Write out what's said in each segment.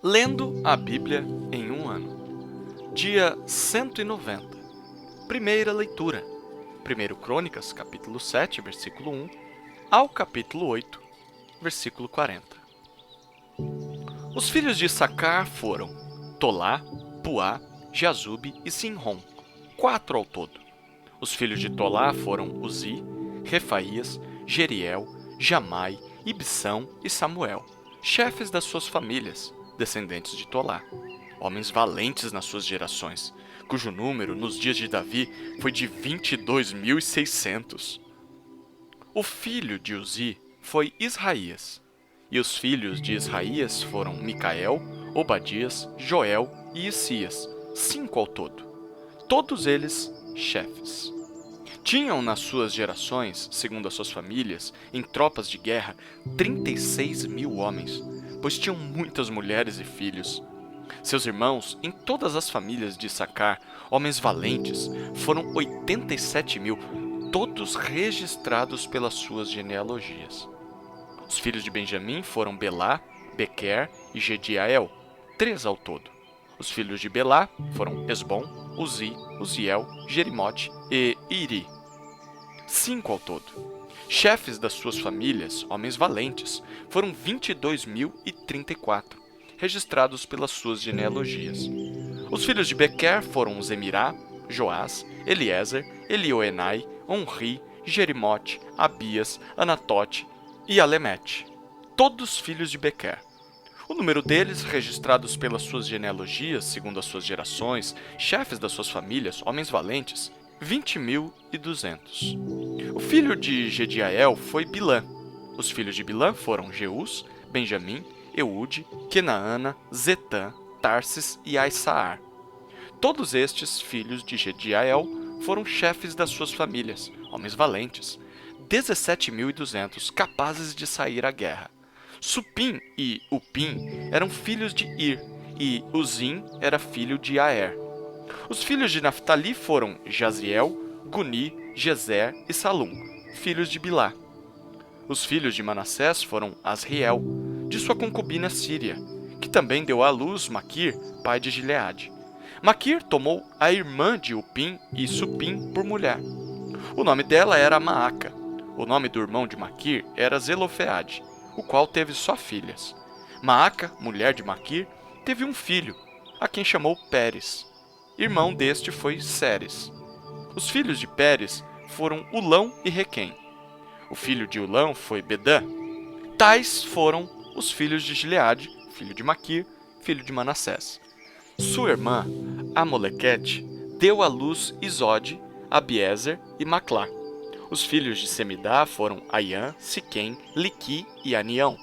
Lendo a Bíblia em um ano. Dia 190. Primeira leitura. 1 Crônicas, capítulo 7, versículo 1, ao capítulo 8, versículo 40. Os filhos de Issacar foram Tolá, Puá, Jazube e Sinrom, 4 ao todo. Os filhos de Tolá foram Uzi, Refaías, Jeriel, Jamai, Ibsão e Samuel, chefes das suas famílias, descendentes de Tolá, homens valentes nas suas gerações, cujo número nos dias de Davi foi de 22.600. O filho de Uzi foi Israías, e os filhos de Israías foram Micael, Obadias, Joel e Isias, 5 ao todo, todos eles chefes. Tinham nas suas gerações, segundo as suas famílias, em tropas de guerra, 36.000 homens, pois tinham muitas mulheres e filhos. Seus irmãos, em todas as famílias de Issacar, homens valentes, foram 87.000, todos registrados pelas suas genealogias. Os filhos de Benjamim foram Belá, Bequer e Jediael, 3 ao todo. Os filhos de Belá foram Esbom, Uzi, Uziel, Jerimote e Iri, 5 ao todo. Chefes das suas famílias, homens valentes, foram 22.034, registrados pelas suas genealogias. Os filhos de Bequer foram Zemirá, Joás, Eliezer, Elioenai, Onri, Jerimote, Abias, Anatote e Alemete, todos filhos de Bequer. O número deles, registrados pelas suas genealogias, segundo as suas gerações, chefes das suas famílias, homens valentes, 20.200. O filho de Jediael foi Bilã. Os filhos de Bilã foram Jeus, Benjamim, Eude, Kenaana, Zetã, Tarsis e Aissaar. Todos estes filhos de Jediael foram chefes das suas famílias, homens valentes, 17.200, capazes de sair à guerra. Supim e Upim eram filhos de Ir, e Uzim era filho de Aer. Os filhos de Naphtali foram Jaziel, Guni, Jezer e Salum, filhos de Bilá. Os filhos de Manassés foram Asriel, de sua concubina Síria, que também deu à luz Maquir, pai de Gileade. Maquir tomou a irmã de Upim e Supim por mulher. O nome dela era Maaca. O nome do irmão de Maquir era Zelofeade, o qual teve só filhas. Maaca, mulher de Maquir, teve um filho, a quem chamou Pérez. Irmão deste foi Seres. Os filhos de Pérez foram Ulão e Requém. O filho de Ulão foi Bedã. Tais foram os filhos de Gileade, filho de Maquir, filho de Manassés. Sua irmã, Amolequete, deu à luz Isode, Abiezer e Maclá. Os filhos de Semidá foram Aiã, Siquém, Liqui e Anião.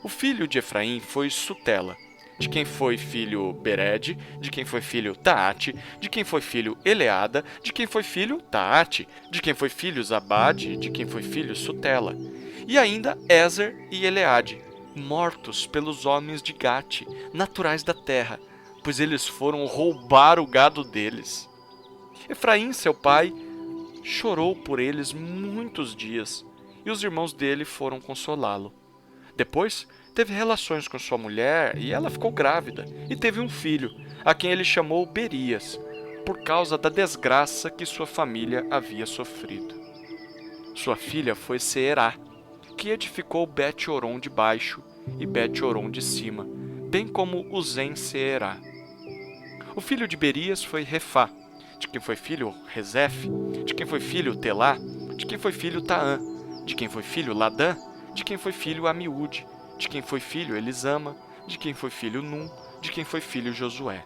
O filho de Efraim foi Sutela, de quem foi filho Bered, de quem foi filho Taate, de quem foi filho Eleada, de quem foi filho Taate, de quem foi filho Zabade, de quem foi filho Sutela. E ainda Ezer e Eleade, mortos pelos homens de Gate, naturais da terra, pois eles foram roubar o gado deles. Efraim, seu pai, chorou por eles muitos dias, e os irmãos dele foram consolá-lo. Depois, teve relações com sua mulher, e ela ficou grávida, e teve um filho, a quem ele chamou Berias, por causa da desgraça que sua família havia sofrido. Sua filha foi Seerá, que edificou Bet-Horon de baixo e Bet-Horon de cima, bem como Uzem-Seerá. O filho de Berias foi Refá, de quem foi filho Rezef, de quem foi filho Telá, de quem foi filho Taã, de quem foi filho Ladã, de quem foi filho Amiúde, de quem foi filho Elisama, de quem foi filho Num, de quem foi filho Josué.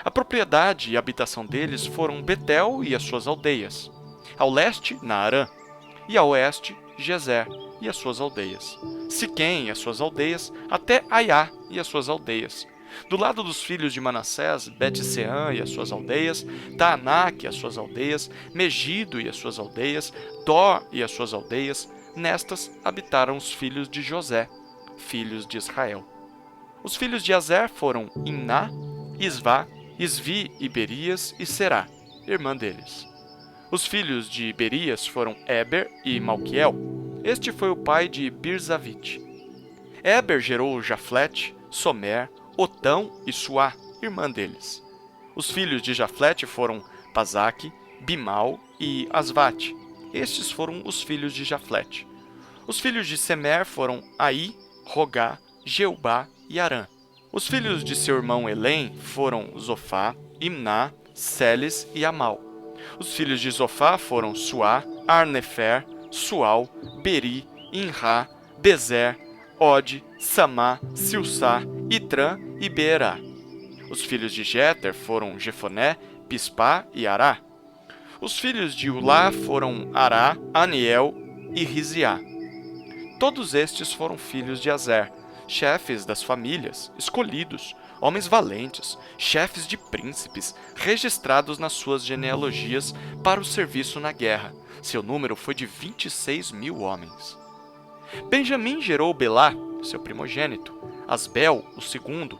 A propriedade e a habitação deles foram Betel e as suas aldeias, ao leste, Naarã, e ao oeste, Gezer e as suas aldeias, Siquém e as suas aldeias, até Aiá e as suas aldeias. Do lado dos filhos de Manassés, Bet-Seã e as suas aldeias, Taanac e as suas aldeias, Megido e as suas aldeias, Dó e as suas aldeias, nestas habitaram os filhos de José, filhos de Israel. Os filhos de Azer foram Imná, Isvá, Isvi e Berias e Será, irmã deles. Os filhos de Berias foram Eber e Malquiel. Este foi o pai de Birzavite. Eber gerou Jaflete, Somer, Otão e Suá, irmã deles. Os filhos de Jaflete foram Pasaque, Bimal e Asvate. Estes foram os filhos de Jaflete. Os filhos de Semer foram Aí, Rogá, Jeubá e Arã. Os filhos de seu irmão Elém foram Zofá, Imná, Seles e Amal. Os filhos de Zofá foram Suá, Arnefer, Sual, Beri, Inrá, Bezer, Ode, Samá, Silsá, Itrã e Beerá. Os filhos de Jéter foram Jefoné, Pispá e Ará. Os filhos de Ulá foram Ará, Aniel e Riziá. Todos estes foram filhos de Azer, chefes das famílias, escolhidos, homens valentes, chefes de príncipes, registrados nas suas genealogias para o serviço na guerra. Seu número foi de 26.000 homens. Benjamim gerou Belá, seu primogênito, Asbel, o segundo,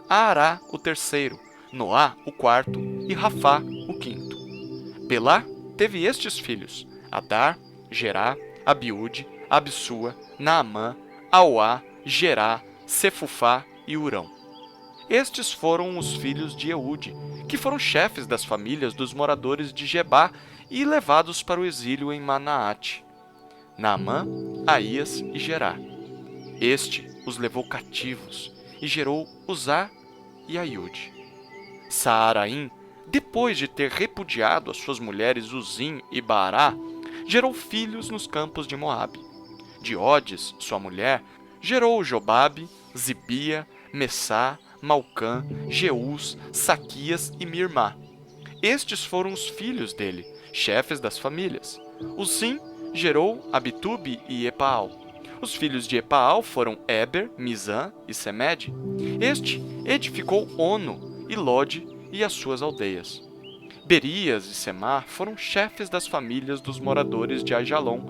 Aará, o terceiro, Noá, o quarto, e Rafá, o quinto. Belá teve estes filhos: Adar, Gerá, Abiúde, Absua, Naamã, Auá, Gerá, Sefufá e Urão. Estes foram os filhos de Eude, que foram chefes das famílias dos moradores de Gebá e levados para o exílio em Manaate. Naamã, Aías e Gerá. Este os levou cativos e gerou Uzá e Aiude. Saaraim, depois de ter repudiado as suas mulheres Uzim e Baará, gerou filhos nos campos de Moabe. De Odes, sua mulher, gerou Jobabe, Zibia, Messá, Malcã, Jeús, Saquias e Mirmá. Estes foram os filhos dele, chefes das famílias. Uzim gerou Abitube e Epaal. Os filhos de Epaal foram Eber, Mizã e Semede. Este edificou Ono e Lode e as suas aldeias. Berias e Semar foram chefes das famílias dos moradores de Ajalon,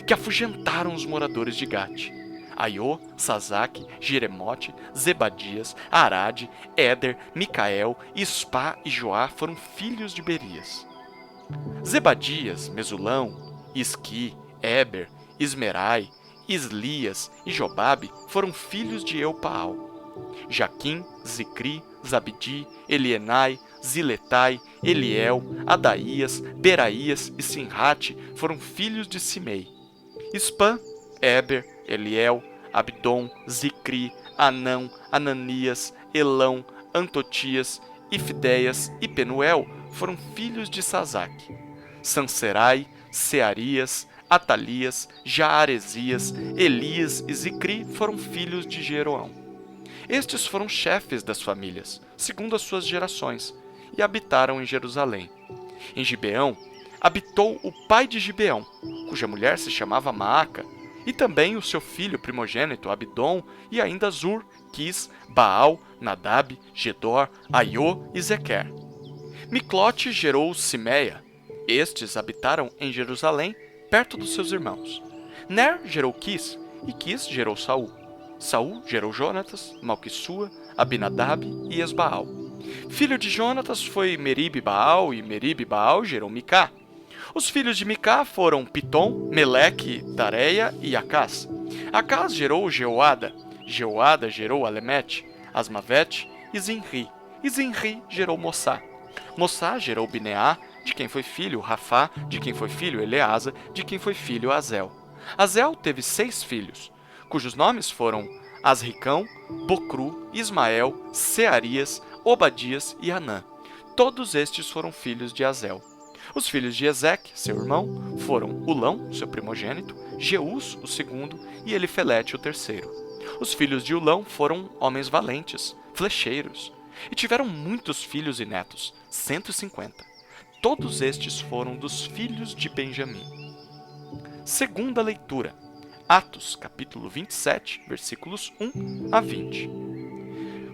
que afugentaram os moradores de Gate. Aiô, Sazaque, Jeremote, Zebadias, Arade, Éder, Micael, Ispá e Joá foram filhos de Berias. Zebadias, Mesulão, Isqui, Eber, Ismerai, Islias e Jobabe foram filhos de Eupaal. Jaquim, Zicri, Zabdi, Elienai, Ziletai, Eliel, Adaías, Beraías e Sinrate foram filhos de Simei. Ispã, Eber, Eliel, Abdom, Zicri, Anão, Ananias, Elão, Antotias, Ifideias e Penuel foram filhos de Sazaque. Sanserai, Searias, Atalias, Jaaresias, Elias e Zicri foram filhos de Jeroão. Estes foram chefes das famílias, segundo as suas gerações, e habitaram em Jerusalém. Em Gibeão, habitou o pai de Gibeão, cuja mulher se chamava Maaca, e também o seu filho primogênito Abdom, e ainda Zur, Quis, Baal, Nadab, Gedor, Aiô e Zequer. Miclote gerou Simeia. Estes habitaram em Jerusalém, perto dos seus irmãos. Ner gerou Quis, e Quis gerou Saul. Saul gerou Jonatas, Malquissua, Abinadab e Esbaal. Filho de Jonatas foi Meribe-Baal, e Meribe-Baal gerou Micá. Os filhos de Micá foram Pitom, Meleque, Tareia e Acás. Acás gerou Jeoada. Jeoada gerou Alemete, Asmavete e Zinri. E Zinri gerou Mossá. Mossá gerou Bineá, de quem foi filho Rafá, de quem foi filho Eleasa, de quem foi filho Azel. Azel teve 6 filhos, cujos nomes foram Asricão, Bocru, Ismael, Searias, Obadias e Anã. Todos estes foram filhos de Azel. Os filhos de Ezeque, seu irmão, foram Ulão, seu primogênito, Jeús, o segundo, e Elifelete, o terceiro. Os filhos de Ulão foram homens valentes, flecheiros, e tiveram muitos filhos e netos, 150. Todos estes foram dos filhos de Benjamim. Segunda leitura. Atos, capítulo 27, versículos 1 a 20.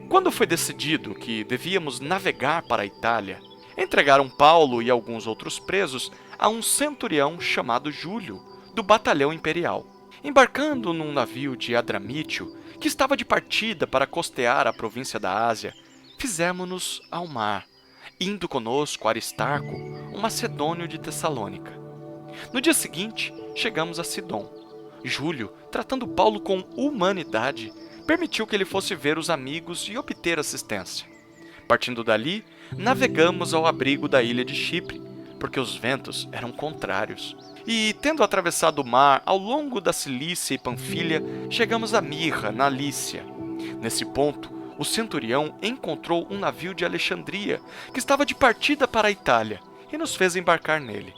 Quando foi decidido que devíamos navegar para a Itália, entregaram Paulo e alguns outros presos a um centurião chamado Júlio, do batalhão imperial. Embarcando num navio de Adramítio, que estava de partida para costear a província da Ásia, fizemo-nos ao mar, indo conosco Aristarco, um macedônio de Tessalônica. No dia seguinte, chegamos a Sidom. Júlio, tratando Paulo com humanidade, permitiu que ele fosse ver os amigos e obter assistência. Partindo dali, navegamos ao abrigo da ilha de Chipre, porque os ventos eram contrários. E, tendo atravessado o mar ao longo da Cilícia e Panfilha, chegamos a Mirra, na Lícia. Nesse ponto, o centurião encontrou um navio de Alexandria, que estava de partida para a Itália, e nos fez embarcar nele.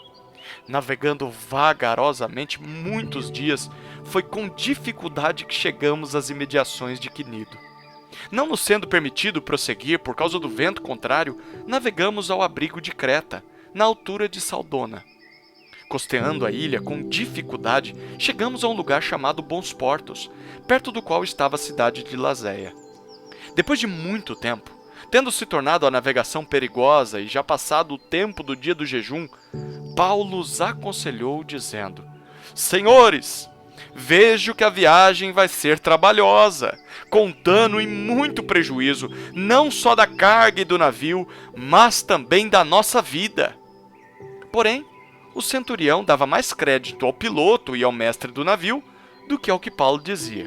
Navegando vagarosamente muitos dias, foi com dificuldade que chegamos às imediações de Quinido. Não nos sendo permitido prosseguir por causa do vento contrário, navegamos ao abrigo de Creta, na altura de Saldona. Costeando a ilha com dificuldade, chegamos a um lugar chamado Bons Portos, perto do qual estava a cidade de Lazéia. Depois de muito tempo, tendo se tornado a navegação perigosa e já passado o tempo do dia do jejum, Paulo os aconselhou dizendo: Senhores, vejo que a viagem vai ser trabalhosa, com dano e muito prejuízo, não só da carga e do navio, mas também da nossa vida. Porém, o centurião dava mais crédito ao piloto e ao mestre do navio do que ao que Paulo dizia.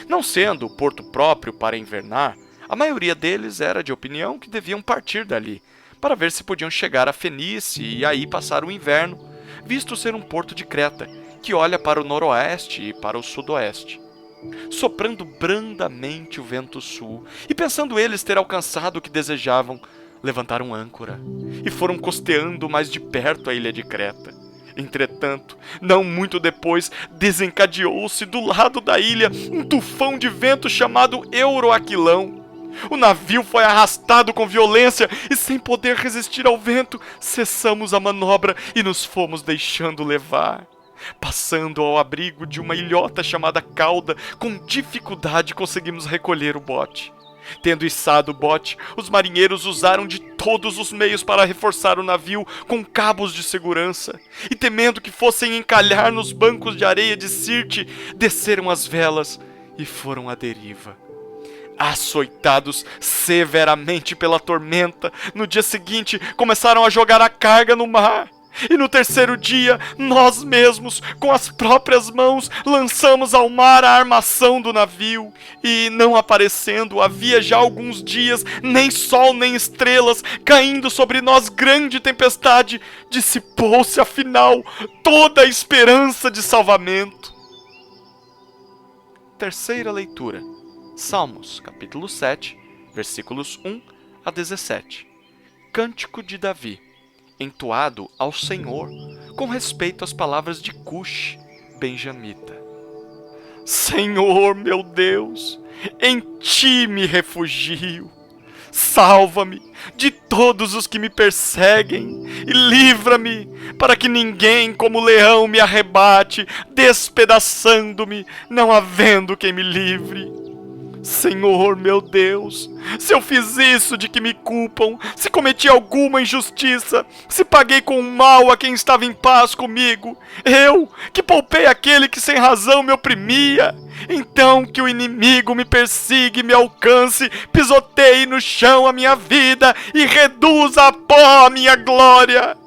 Não sendo o porto próprio para invernar, a maioria deles era de opinião que deviam partir dali, para ver se podiam chegar a Fenícia e aí passar o inverno, visto ser um porto de Creta, que olha para o noroeste e para o sudoeste. Soprando brandamente o vento sul, e pensando eles ter alcançado o que desejavam, levantaram âncora, e foram costeando mais de perto a ilha de Creta. Entretanto, não muito depois, desencadeou-se do lado da ilha um tufão de vento chamado Euroaquilão. O navio foi arrastado com violência e, sem poder resistir ao vento, cessamos a manobra e nos fomos deixando levar. Passando ao abrigo de uma ilhota chamada Cauda, com dificuldade conseguimos recolher o bote. Tendo içado o bote, os marinheiros usaram de todos os meios para reforçar o navio com cabos de segurança, e temendo que fossem encalhar nos bancos de areia de Sirte, desceram as velas e foram à deriva. Açoitados severamente pela tormenta, no dia seguinte começaram a jogar a carga no mar. E no terceiro dia, nós mesmos, com as próprias mãos, lançamos ao mar a armação do navio. E, não aparecendo, havia já alguns dias, nem sol nem estrelas, caindo sobre nós grande tempestade, dissipou-se afinal toda a esperança de salvamento. Terceira leitura. Salmos, capítulo 7, versículos 1 a 17. Cântico de Davi, entoado ao Senhor, com respeito às palavras de Cush, benjamita. Senhor, meu Deus, em ti me refugio. Salva-me de todos os que me perseguem e livra-me, para que ninguém como leão me arrebate, despedaçando-me, não havendo quem me livre. Senhor, meu Deus, se eu fiz isso de que me culpam, se cometi alguma injustiça, se paguei com mal a quem estava em paz comigo, eu, que poupei aquele que sem razão me oprimia, então que o inimigo me persiga e me alcance, pisoteie no chão a minha vida e reduza a pó a minha glória.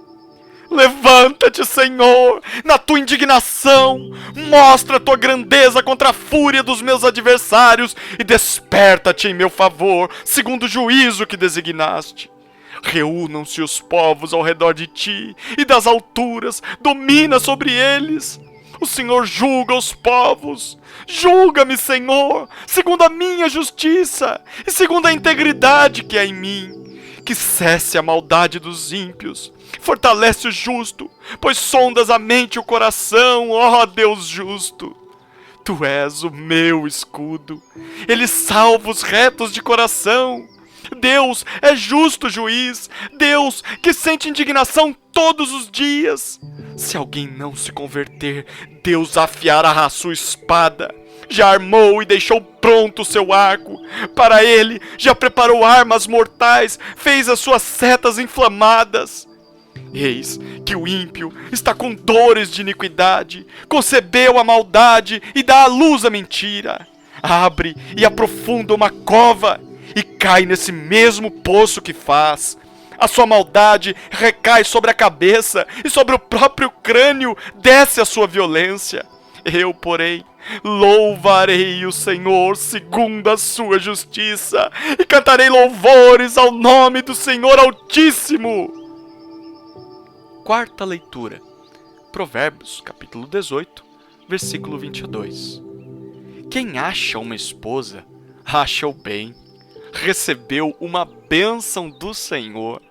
Levanta-te, Senhor, na tua indignação, mostra a tua grandeza contra a fúria dos meus adversários e desperta-te em meu favor, segundo o juízo que designaste. Reúnam-se os povos ao redor de ti e das alturas domina sobre eles. O Senhor julga os povos. Julga-me, Senhor, segundo a minha justiça e segundo a integridade que há em mim. Que cesse a maldade dos ímpios. Fortalece o justo, pois sondas a mente e o coração, ó Deus justo. Tu és o meu escudo. Ele salva os retos de coração. Deus é justo juiz. Deus que sente indignação todos os dias. Se alguém não se converter, Deus afiará a sua espada. Já armou e deixou pronto o seu arco. Para ele, já preparou armas mortais, fez as suas setas inflamadas. Eis que o ímpio está com dores de iniquidade, concebeu a maldade e dá à luz a mentira. Abre e aprofunda uma cova e cai nesse mesmo poço que faz. A sua maldade recai sobre a cabeça e sobre o próprio crânio desce a sua violência. Eu, porém, Louvarei o Senhor segundo a sua justiça e cantarei louvores ao nome do Senhor Altíssimo. Quarta leitura. Provérbios, capítulo 18, versículo 22. Quem acha uma esposa, acha o bem, recebeu uma bênção do Senhor.